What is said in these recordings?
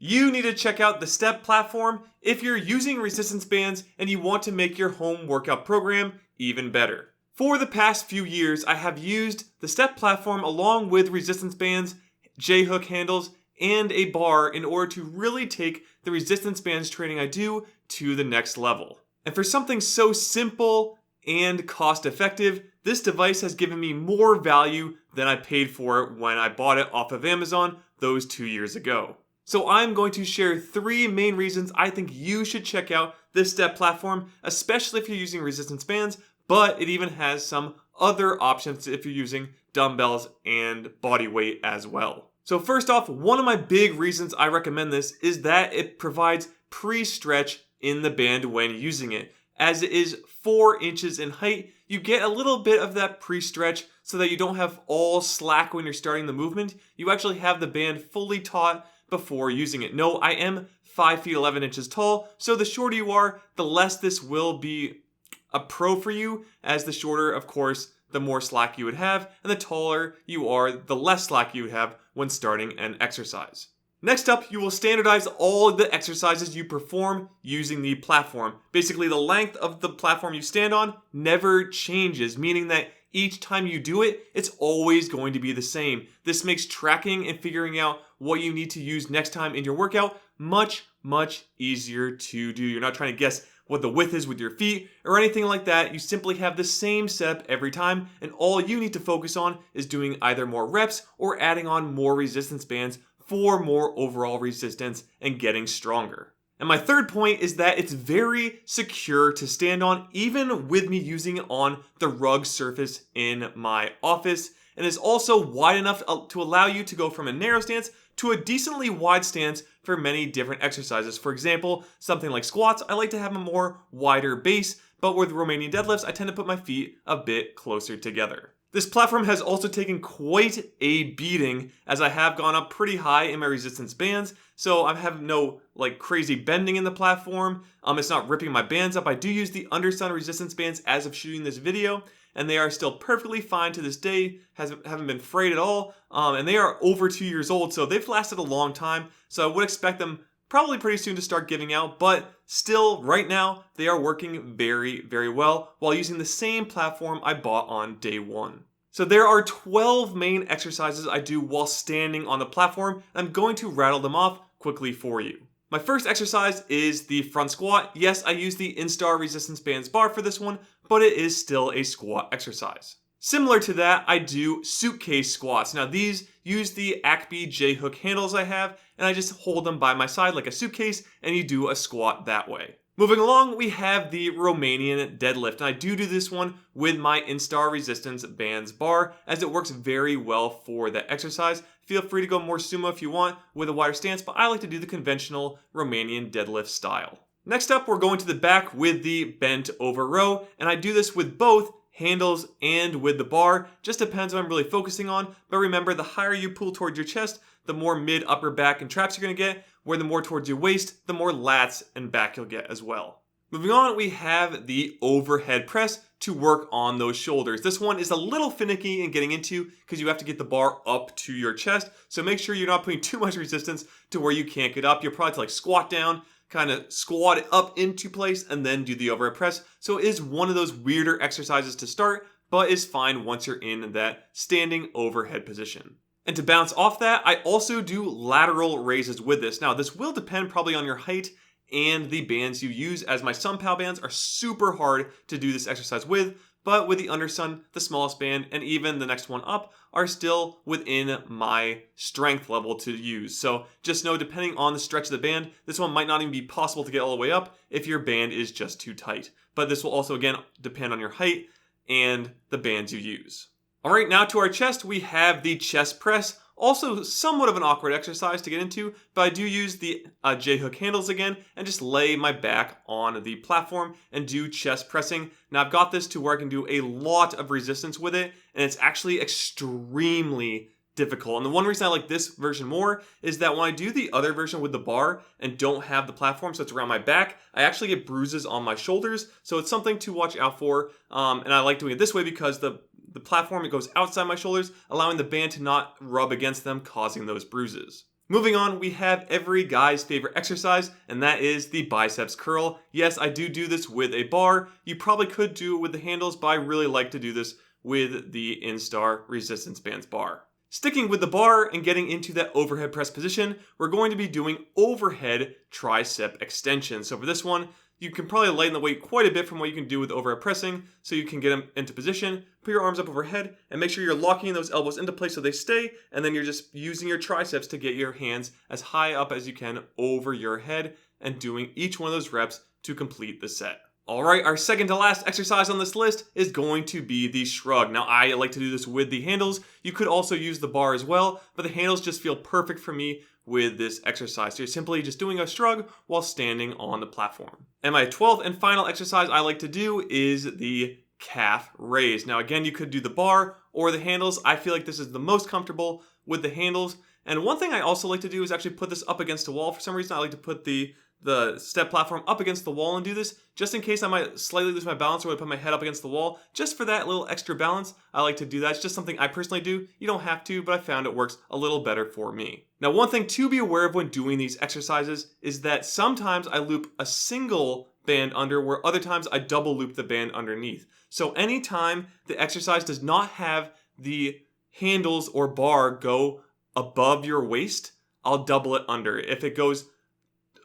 You need to check out the Step platform if you're using resistance bands and you want to make your home workout program even better. For the past few years, I have used the Step platform along with resistance bands, J-hook handles, and a bar in order to really take the resistance bands training I do to the next level. And for something so simple and cost effective, this device has given me more value than I paid for it when I bought it off of Amazon those 2 years ago. So I'm going to share 3 main reasons I think you should check out this Step platform, especially if you're using resistance bands, but it even has some other options if you're using dumbbells and Bodyweight as well. So first off, one of my big reasons I recommend this is that it provides pre-stretch in the band when using it. As it is 4 inches in height, you get a little bit of that pre-stretch so that you don't have all slack when you're starting the movement. You actually have the band fully taut before using it. No, I am 5 feet 11 inches tall, so the shorter you are, the less this will be a pro for you, as the shorter, of course, the more slack you would have, and the taller you are, the less slack you would have when starting an exercise. Next up, you will standardize all of the exercises you perform using the platform. Basically, the length of the platform you stand on never changes, meaning that each time you do it, it's always going to be the same. This makes tracking and figuring out what you need to use next time in your workout much, much easier to do. You're not trying to guess what the width is with your feet or anything like that. You simply have the same setup every time, and all you need to focus on is doing either more reps or adding on more resistance bands for more overall resistance and getting stronger. And my third point is that it's very secure to stand on, even with me using it on the rug surface in my office. And is also wide enough to allow you to go from a narrow stance to a decently wide stance for many different exercises. For example, something like squats, I like to have a more wider base, but with Romanian deadlifts, I tend to put my feet a bit closer together. This platform has also taken quite a beating, as I have gone up pretty high in my resistance bands, so I have no crazy bending in the platform. It's not ripping my bands up. I do use the Undersun resistance bands as of shooting this video, and they are still perfectly fine to this day, haven't been frayed at all, and they are over 2 years old, so they've lasted a long time, so I would expect them probably pretty soon to start giving out, but still, right now, they are working very, very well while using the same platform I bought on day 1. So there are 12 main exercises I do while standing on the platform, and I'm going to rattle them off quickly for you. My first exercise is the front squat. Yes, I use the Instar resistance bands bar for this one, but it is still a squat exercise. Similar to that, I do suitcase squats. Now these use the Acme J-hook handles I have, and I just hold them by my side like a suitcase, and you do a squat that way. Moving along, we have the Romanian deadlift, and I do this one with my Instar resistance bands bar, as it works very well for that exercise. Feel free to go more sumo if you want with a wider stance, but I like to do the conventional Romanian deadlift style. Next up, we're going to the back with the bent over row, and I do this with both handles and with the bar. Just depends what I'm really focusing on, but remember, the higher you pull towards your chest, the more mid, upper back, and traps you're going to get, where the more towards your waist, the more lats and back you'll get as well. Moving on, we have the overhead press to work on those shoulders. This one is a little finicky in getting into because you have to get the bar up to your chest, so make sure you're not putting too much resistance to where you can't get up. You'll probably have to squat down, kind of squat it up into place, and then do the overhead press. So it is one of those weirder exercises to start, but is fine once you're in that standing overhead position. And to bounce off that, I also do lateral raises with this. Now, this will depend probably on your height and the bands you use, as my SunPal bands are super hard to do this exercise with, but with the Undersun, the smallest band, and even the next one up are still within my strength level to use. So just know, depending on the stretch of the band, this one might not even be possible to get all the way up if your band is just too tight. But this will also, again, depend on your height and the bands you use. All right, now to our chest, we have the chest press. Also somewhat of an awkward exercise to get into, but I do use the J-hook handles again and just lay my back on the platform and do chest pressing. Now I've got this to where I can do a lot of resistance with it, and it's actually extremely difficult. And the one reason I like this version more is that when I do the other version with the bar and don't have the platform, so it's around my back, I actually get bruises on my shoulders. So it's something to watch out for. And I like doing it this way because the platform, it goes outside my shoulders, allowing the band to not rub against them, causing those bruises. Moving on, we have every guy's favorite exercise, and that is the biceps curl. Yes, I do this with a bar. You probably could do it with the handles, but I really like to do this with the Instar resistance bands bar. Sticking with the bar and getting into that overhead press position, we're going to be doing overhead tricep extension. So for this one, you can probably lighten the weight quite a bit from what you can do with overhead pressing, so you can get them into position, put your arms up overhead, and make sure you're locking those elbows into place so they stay, and then you're just using your triceps to get your hands as high up as you can over your head, and doing each one of those reps to complete the set. Alright, our second to last exercise on this list is going to be the shrug. Now, I like to do this with the handles. You could also use the bar as well, but the handles just feel perfect for me with this exercise. So you're simply just doing a shrug while standing on the platform. And my 12th and final exercise I like to do is the calf raise. Now, again, you could do the bar or the handles. I feel like this is the most comfortable with the handles. And one thing I also like to do is actually put this up against a wall. For some reason, I like to put the step platform up against the wall and do this, just in case I might slightly lose my balance or I put my head up against the wall. Just for that little extra balance, I like to do that. It's just something I personally do. You don't have to, but I found it works a little better for me. Now, one thing to be aware of when doing these exercises is that sometimes I loop a single band under, where other times I double loop the band underneath. So anytime the exercise does not have the handles or bar go above your waist, I'll double it under. If it goes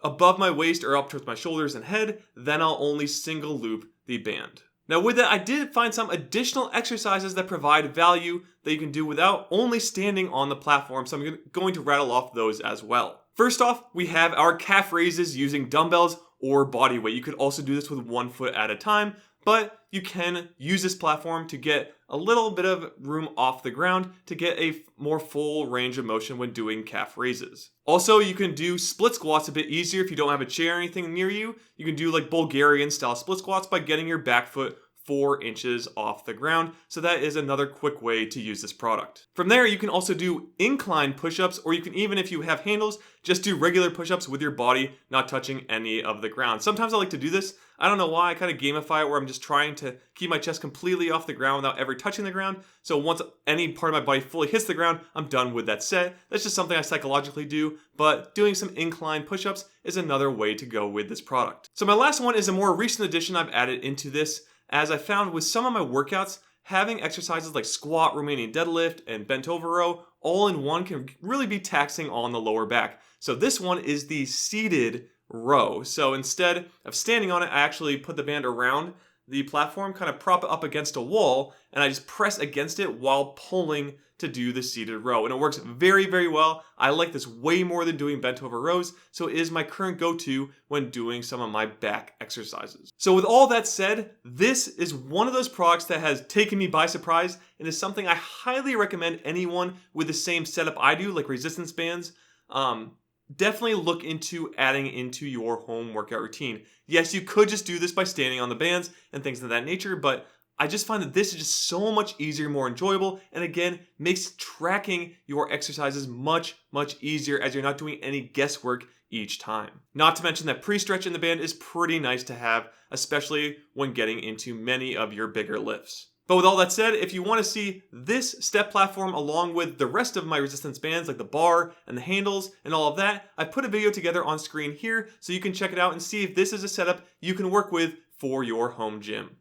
above my waist or up towards my shoulders and head, then I'll only single loop the band. Now with that, I did find some additional exercises that provide value that you can do without only standing on the platform, so I'm going to rattle off those as well. First off, we have our calf raises using dumbbells or bodyweight. You could also do this with 1 foot at a time, but you can use this platform to get a little bit of room off the ground to get a more full range of motion when doing calf raises. Also, you can do split squats a bit easier if you don't have a chair or anything near you. You can do like Bulgarian style split squats by getting your back foot 4 inches off the ground. So that is another quick way to use this product. From there, you can also do incline push-ups, or you can, even if you have handles, just do regular push-ups with your body not touching any of the ground. Sometimes I like to do this. I don't know why. I kind of gamify it where I'm just trying to keep my chest completely off the ground without ever touching the ground. So once any part of my body fully hits the ground, I'm done with that set. That's just something I psychologically do, but doing some incline push-ups is another way to go with this product. So my last one is a more recent addition I've added into this, as I found with some of my workouts, having exercises like squat, Romanian deadlift, and bent over row all in one can really be taxing on the lower back. So this one is the seated row. So instead of standing on it, I actually put the band around the platform, kind of prop it up against a wall, and I just press against it while pulling to do the seated row. And it works very, very well. I like this way more than doing bent over rows, so it is my current go-to when doing some of my back exercises. So with all that said, this is one of those products that has taken me by surprise and is something I highly recommend anyone with the same setup I do, like resistance bands, definitely look into adding into your home workout routine. Yes, you could just do this by standing on the bands and things of that nature, but I just find that this is just so much easier, more enjoyable, and again, makes tracking your exercises much, much easier as you're not doing any guesswork each time. Not to mention that pre-stretch in the band is pretty nice to have, especially when getting into many of your bigger lifts. But with all that said, if you want to see this step platform along with the rest of my resistance bands like the bar and the handles and all of that, I put a video together on screen here so you can check it out and see if this is a setup you can work with for your home gym.